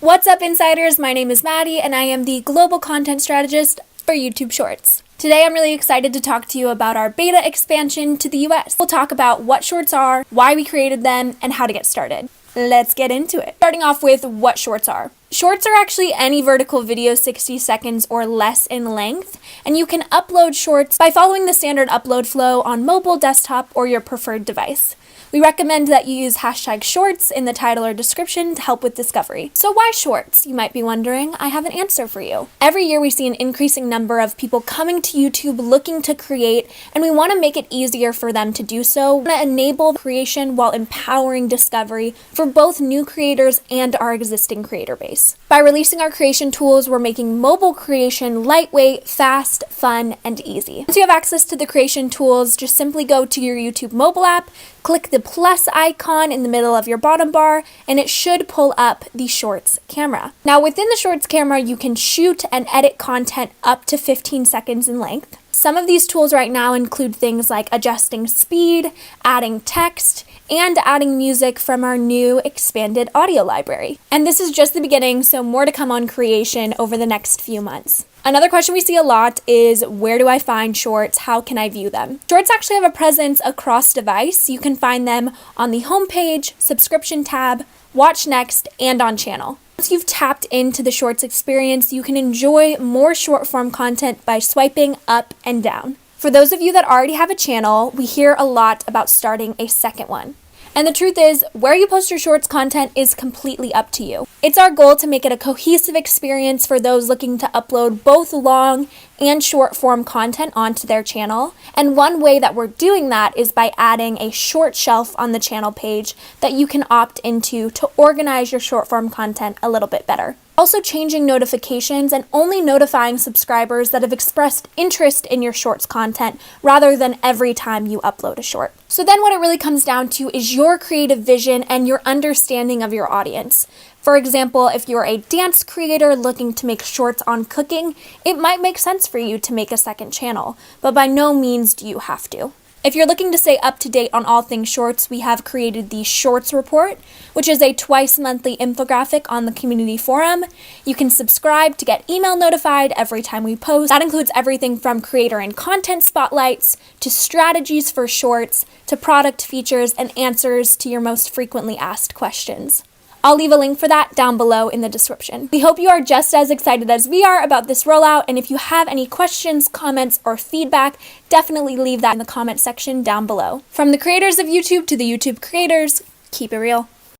What's up, insiders? My name is Maddie, and I am the Global Content Strategist for YouTube Shorts. Today, I'm really excited to talk to you about our beta expansion to the US. We'll talk about what Shorts are, why we created them, and how to get started. Let's get into it. Starting off with what Shorts are. Shorts are actually any vertical video 60 seconds or less in length, and you can upload Shorts by following the standard upload flow on mobile, desktop, or your preferred device. We recommend that you use hashtag Shorts in the title or description to help with discovery. So why Shorts? You might be wondering. I have an answer for you. Every year we see an increasing number of people coming to YouTube looking to create, and we want to make it easier for them to do so. We want to enable creation while empowering discovery for both new creators and our existing creator base. By releasing our creation tools, we're making mobile creation lightweight, fast, fun, and easy. Once you have access to the creation tools, just simply go to your YouTube mobile app, click the plus icon in the middle of your bottom bar, and it should pull up the Shorts camera. Now, within the Shorts camera, you can shoot and edit content up to 15 seconds in length. Some of these tools right now include things like adjusting speed, adding text, and adding music from our new expanded audio library. And this is just the beginning, so more to come on creation over the next few months. Another question we see a lot is, where do I find Shorts? How can I view them? Shorts actually have a presence across device. You can find them on the homepage, subscription tab, watch next, and on channel. Once you've tapped into the Shorts experience, you can enjoy more short form content by swiping up and down. For those of you that already have a channel, we hear a lot about starting a second one. And the truth is, where you post your Shorts content is completely up to you. It's our goal to make it a cohesive experience for those looking to upload both long and short form content onto their channel. And one way that we're doing that is by adding a short shelf on the channel page that you can opt into to organize your short form content a little bit better. Also changing notifications and only notifying subscribers that have expressed interest in your Shorts content rather than every time you upload a short. So then what it really comes down to is your creative vision and your understanding of your audience. For example, if you're a dance creator looking to make shorts on cooking, it might make sense for you to make a second channel, but by no means do you have to. If you're looking to stay up to date on all things Shorts, we have created the Shorts Report, which is a twice monthly infographic on the community forum. You can subscribe to get email notified every time we post. That includes everything from creator and content spotlights, to strategies for Shorts, to product features and answers to your most frequently asked questions. I'll leave a link for that down below in the description. We hope you are just as excited as we are about this rollout, and if you have any questions, comments, or feedback, definitely leave that in the comment section down below. From the creators of YouTube to the YouTube creators, keep it real.